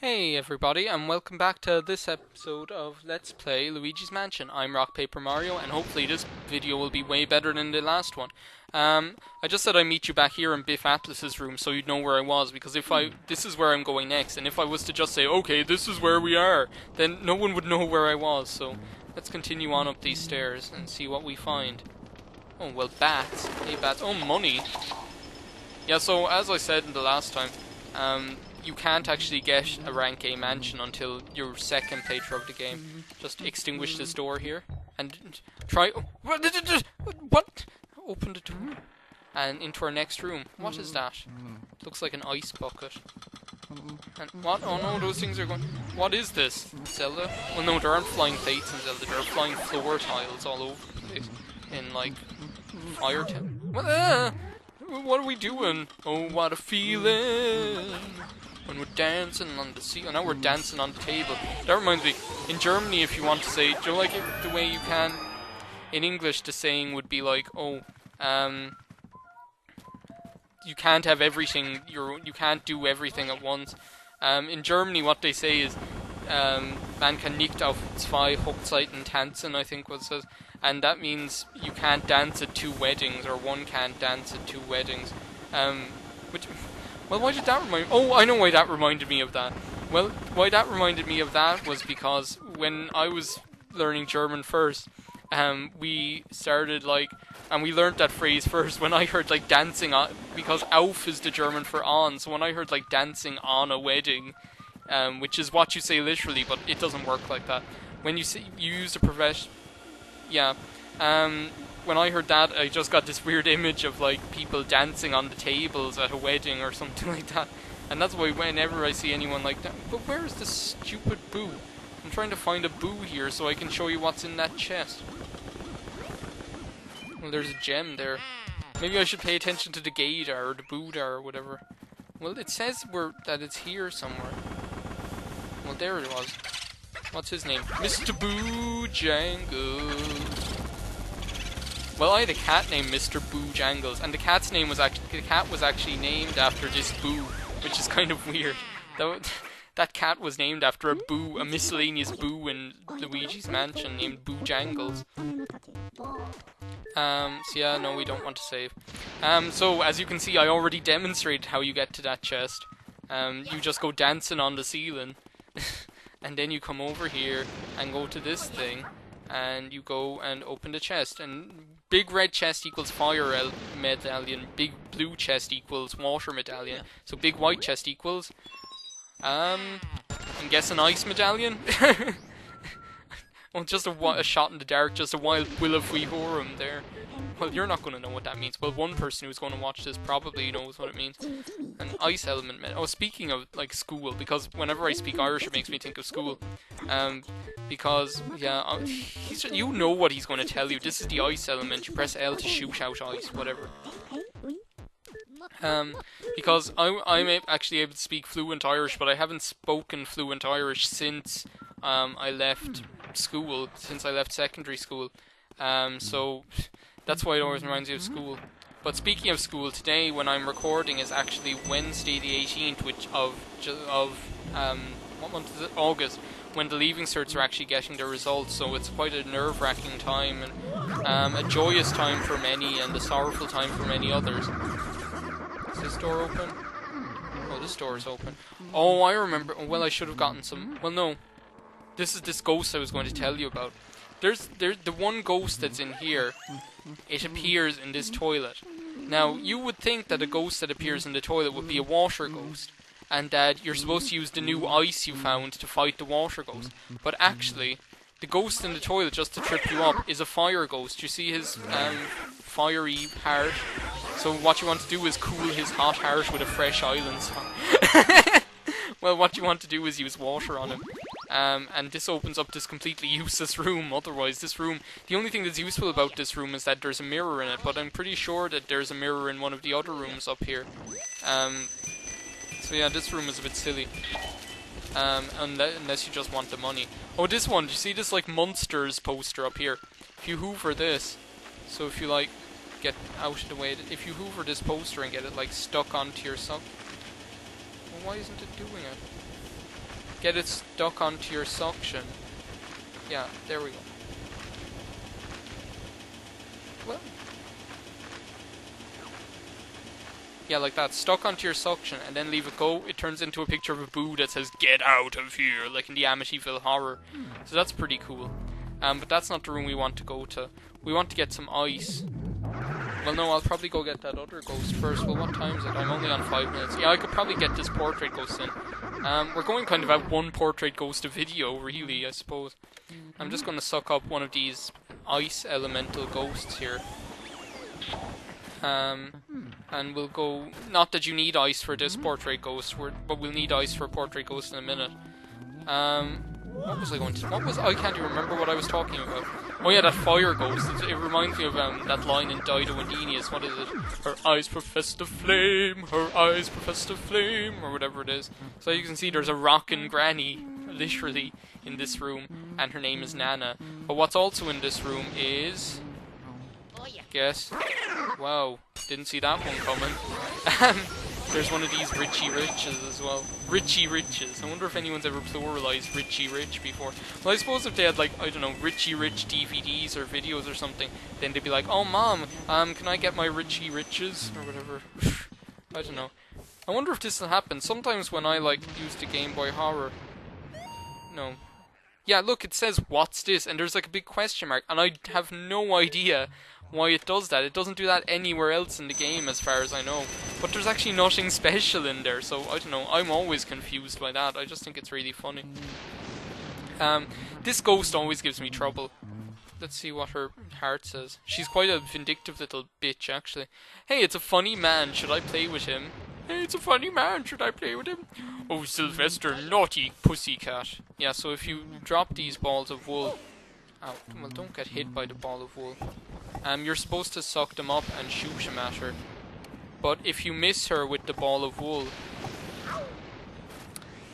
Hey everybody, and welcome back to this episode of Let's Play Luigi's Mansion. I'm Rock Paper Mario, and hopefully this video will be way better than the last one. I just said I'd meet you back here in Biff Atlas's room so you'd know where I was, because this is where I'm going next, and if I was to just say, okay, this is where we are, then no one would know where I was, so let's continue on up these stairs and see what we find. Oh, well, bats. Hey, bats. Oh, money. Yeah, so as I said in the last time, you can't actually get a rank A mansion until your second playthrough of the game. Just extinguish this door here and try. What? Open the door and into our next room. What is that? Looks like an ice bucket. And what? Oh no, those things are going. What is this? Zelda? Well, no, there aren't flying plates in Zelda. There are flying floor tiles all over the place in like Fire Town. What are we doing? Oh, what a feeling when we're dancing on the sea. Oh, now we're dancing on the table. That reminds me, in Germany, if you want to say, do you like it the way you can? In English, the saying would be like, oh, you can't have everything. You can't do everything at once. In Germany, what they say is, man kann nicht auf zwei Hochzeiten tanzen, I think what it says. And that means you can't dance at two weddings, or one can't dance at two weddings. Well, why did that remind me? Oh, I know why that reminded me of that. Well, why that reminded me of that was because when I was learning German first, we started and we learned that phrase first when I heard like dancing on, because auf is the German for on, so when I heard like dancing on a wedding, which is what you say literally, but it doesn't work like that. When you use a profession, yeah. When I heard that, I just got this weird image of like people dancing on the tables at a wedding or something like that. And that's why whenever I see anyone like that, but where is this stupid boo? I'm trying to find a boo here so I can show you what's in that chest. Well, there's a gem there. Maybe I should pay attention to the gaydar or the boodar or whatever. Well, it says that it's here somewhere. Well, there it was. What's his name? Mr. Bojangles. Well, I had a cat named Mr. Bojangles, and the cat was actually named after this boo, which is kind of weird. That cat was named after a miscellaneous boo in Luigi's Mansion named Bojangles. So yeah, no, we don't want to save. So as you can see, I already demonstrated how you get to that chest. You just go dancing on the ceiling. And then you come over here and go to this thing, and you go and open the chest. And big red chest equals fire medallion, big blue chest equals water medallion. So big white chest equals, I'm guessing ice medallion? Oh, just a shot in the dark, just a wild Will-o'-Wi-Horum there. Well, you're not going to know what that means. Well, one person who's going to watch this probably knows what it means. An ice element. Oh, speaking of, like, school, because whenever I speak Irish, it makes me think of school. Because, yeah, you know what he's going to tell you. This is the ice element. You press L to shoot out ice, whatever. Because I'm actually able to speak fluent Irish, but I haven't spoken fluent Irish since I left school, since I left secondary school. So that's why it always reminds me of school. But speaking of school, today when I'm recording is actually Wednesday the 18th, what month is it? August, when the Leaving Certs are actually getting their results. So it's quite a nerve-wracking time, and a joyous time for many, and a sorrowful time for many others. Is this door open? Oh, this door is open. Oh, I remember. Well, I should have gotten some. Well, no. This is this ghost I was going to tell you about. There's the one ghost that's in here. It appears in this toilet. Now, you would think that a ghost that appears in the toilet would be a water ghost, and that you're supposed to use the new ice you found to fight the water ghost. But actually, the ghost in the toilet, just to trip you up, is a fire ghost. You see his fiery heart? So what you want to do is cool his hot heart with a fresh island song. Well, what you want to do is use water on him. And this opens up this completely useless room. Otherwise, this room, the only thing that's useful about this room is that there's a mirror in it, but I'm pretty sure that there's a mirror in one of the other rooms up here. So yeah, this room is a bit silly. Unless you just want the money. Oh, this one, do you see this like Monsters poster up here? If you hoover this, so if you like get out of the way, if you hoover this poster and get it like stuck onto your sock. Well, why isn't it doing it? get it stuck onto your suction. Yeah, there we go. Well, yeah, like that. Stuck onto your suction, and then leave it go. It turns into a picture of a boo that says, "Get out of here," like in the Amityville Horror. So that's pretty cool. But that's not the room we want to go to. We want to get some ice. Well, no, I'll probably go get that other ghost first. Well, what time is it? I'm only on 5 minutes. Yeah, I could probably get this portrait ghost in. We're going kind of at one portrait ghost a video, really, I suppose. I'm just going to suck up one of these ice elemental ghosts here. And we'll go... Not that you need ice for this portrait ghost, but we'll need ice for portrait ghost in a minute. What was I going to... I can't even remember what I was talking about. Oh yeah, that fire ghost. It reminds me of that line in Dido and Aeneas. What is it? Her eyes profess to flame, her eyes profess to flame, or whatever it is. So you can see there's a rockin' granny, literally, in this room, and her name is Nana. But what's also in this room is... Guess. Wow, didn't see that one coming. There's one of these Richie Riches as well. Richie Riches. I wonder if anyone's ever pluralized Richie Rich before. Well, I suppose if they had, like, I don't know, Richie Rich DVDs or videos or something, then they'd be like, "Oh, Mom, can I get my Richie Riches?" Or whatever. I don't know. I wonder if this will happen. Sometimes when I, like, use the Game Boy Horror... No. Yeah, look, it says, "What's this?" And there's, like, a big question mark. And I have no idea why it does that. It doesn't do that anywhere else in the game as far as I know. But there's actually nothing special in there, so I don't know. I'm always confused by that. I just think it's really funny. This ghost always gives me trouble. Let's see what her heart says. She's quite a vindictive little bitch, actually. "Hey, it's a funny man. Should I play with him?" "Hey, it's a funny man. Should I play with him?" "Oh, Sylvester, naughty pussycat." Yeah, so if you drop these balls of wool... Ow, well, don't get hit by the ball of wool. You're supposed to suck them up and shoot them at her. But if you miss her with the ball of wool,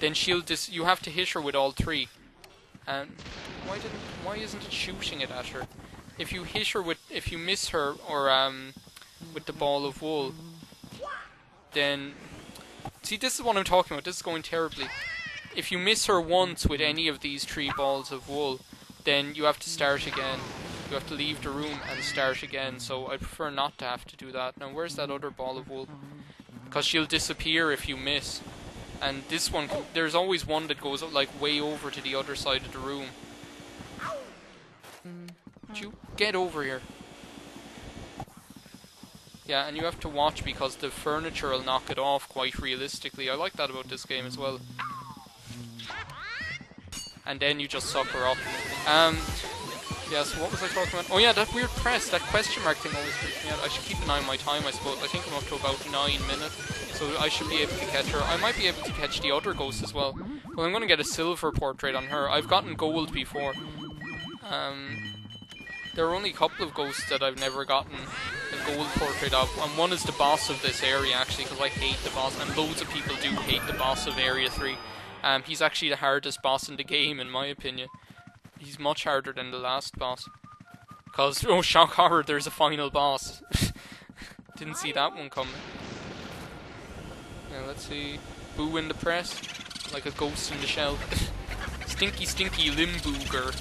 then she'll you have to hit her with all three. And why isn't it shooting it at her? If you miss her or with the ball of wool, then see, this is what I'm talking about. This is going terribly. If you miss her once with any of these 3 balls of wool, then you have to start again. You have to leave the room and start again, so I prefer not to have to do that. Now, where's that other ball of wool? Because she'll disappear if you miss. And this one, there's always one that goes like way over to the other side of the room. Would you get over here? Yeah, and you have to watch because the furniture will knock it off quite realistically. I like that about this game as well. And then you just suck her up. Yeah, so what was I talking about? Oh yeah, that weird press, that question mark thing always freaks me out. I should keep an eye on my time, I suppose. I think I'm up to about 9 minutes, so I should be able to catch her. I might be able to catch the other ghost as well. Well, I'm going to get a silver portrait on her. I've gotten gold before. There are only a couple of ghosts that I've never gotten a gold portrait of, and one is the boss of this area, actually, because I hate the boss, and loads of people do hate the boss of Area 3. He's actually the hardest boss in the game, in my opinion. He's much harder than the last boss. Because, oh, shock horror, there's a final boss. Didn't see that one coming. Yeah, let's see. Boo in the press. Like a ghost in the shell. Stinky, stinky limbooger.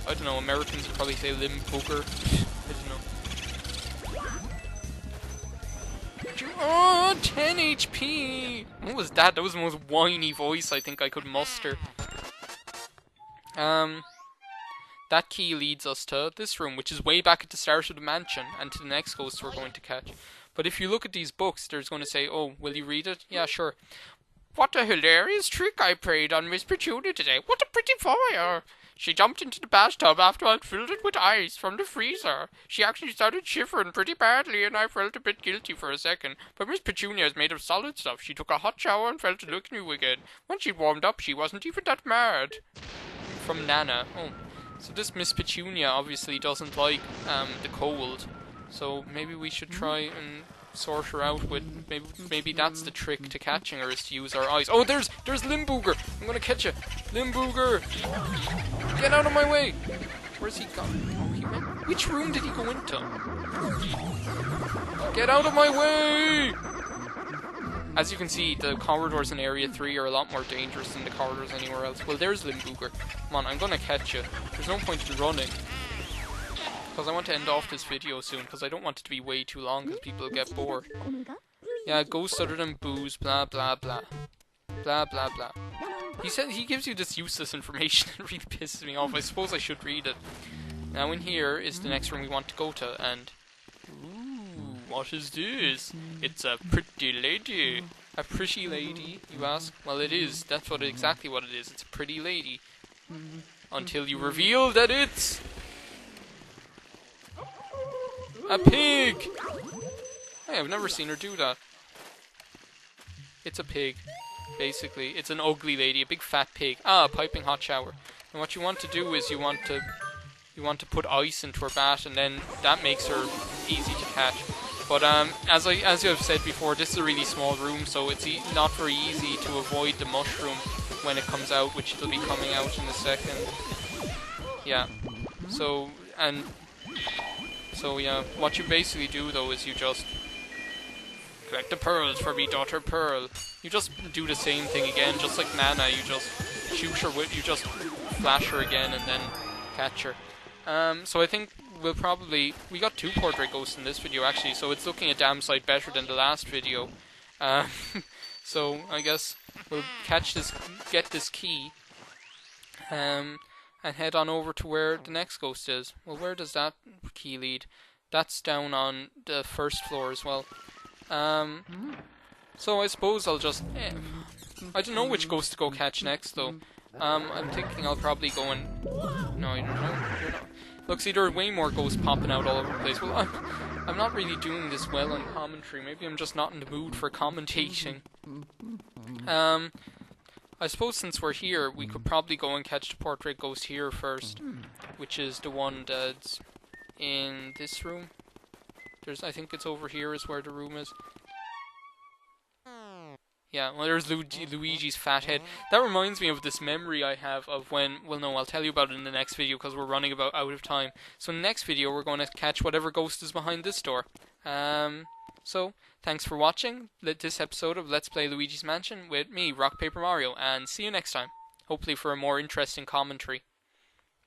I don't know, Americans would probably say limbooger. I don't know. Oh, 10 HP! What was that? That was the most whiny voice I think I could muster. That key leads us to this room, which is way back at the start of the mansion, and to the next ghost we're going to catch. But if you look at these books, there's going to say, "Oh, will you read it?" Yeah, sure. "What a hilarious trick I played on Miss Petunia today. What a pretty fire! She jumped into the bathtub after I'd filled it with ice from the freezer. She actually started shivering pretty badly, and I felt a bit guilty for a second. But Miss Petunia is made of solid stuff. She took a hot shower and felt to look new again. When she'd warmed up, she wasn't even that mad." From Nana. Oh, so this Miss Petunia obviously doesn't like the cold. So maybe we should try and sort her out with... Maybe that's the trick to catching her, is to use our eyes. Oh, there's Limbooger! I'm gonna catch you! Limbooger! Get out of my way! Where's he gone? Oh, he went... Which room did he go into? Get out of my way! as you can see, the corridors in Area 3 are a lot more dangerous than the corridors anywhere else. Well, there's Limburger. Come on, I'm gonna catch you. There's no point in running. Because I want to end off this video soon, because I don't want it to be way too long, because people get bored. Yeah, ghosts other than booze, blah blah blah. Blah blah blah. He gives you this useless information. It really pisses me off. I suppose I should read it. Now in here is the next room we want to go to, and... Ooh, what is this? It's a pretty lady. A pretty lady, you ask? Well, it is. That's exactly what it is. It's a pretty lady. Until you reveal that it's... a pig! Hey, I've never seen her do that. It's a pig, basically. It's an ugly lady, a big fat pig. Ah, a piping hot shower. And what you want to do is you want to put ice into her bath, and then that makes her easy to catch. But as I've said before, this is a really small room, so it's not very easy to avoid the mushroom when it comes out, which it'll be coming out in a second. Yeah. So yeah, what you basically do though is you just collect the pearls for me, daughter Pearl. You just do the same thing again, just like Nana. You just shoot her with, you just flash her again and then catch her. So I think we got 2 portrait ghosts in this video actually, so it's looking a damn sight better than the last video. So I guess we'll get this key, and head on over to where the next ghost is. Well, where does that key lead? That's down on the first floor as well. So I suppose I'll just... I don't know which ghost to go catch next though. I'm thinking I'll probably go and... No, you're not. Look, see, there are way more ghosts popping out all over the place. Well, I'm not really doing this well on commentary. Maybe I'm just not in the mood for commentating. I suppose since we're here, we could probably go and catch the portrait ghost here first, which is the one that's in this room. I think it's over here is where the room is. Yeah, well, there's Luigi's fat head. That reminds me of this memory I have of when... Well, no, I'll tell you about it in the next video because we're running out of time. So in the next video, we're going to catch whatever ghost is behind this door. So, thanks for watching this episode of Let's Play Luigi's Mansion with me, Rock Paper Mario, and see you next time. Hopefully for a more interesting commentary.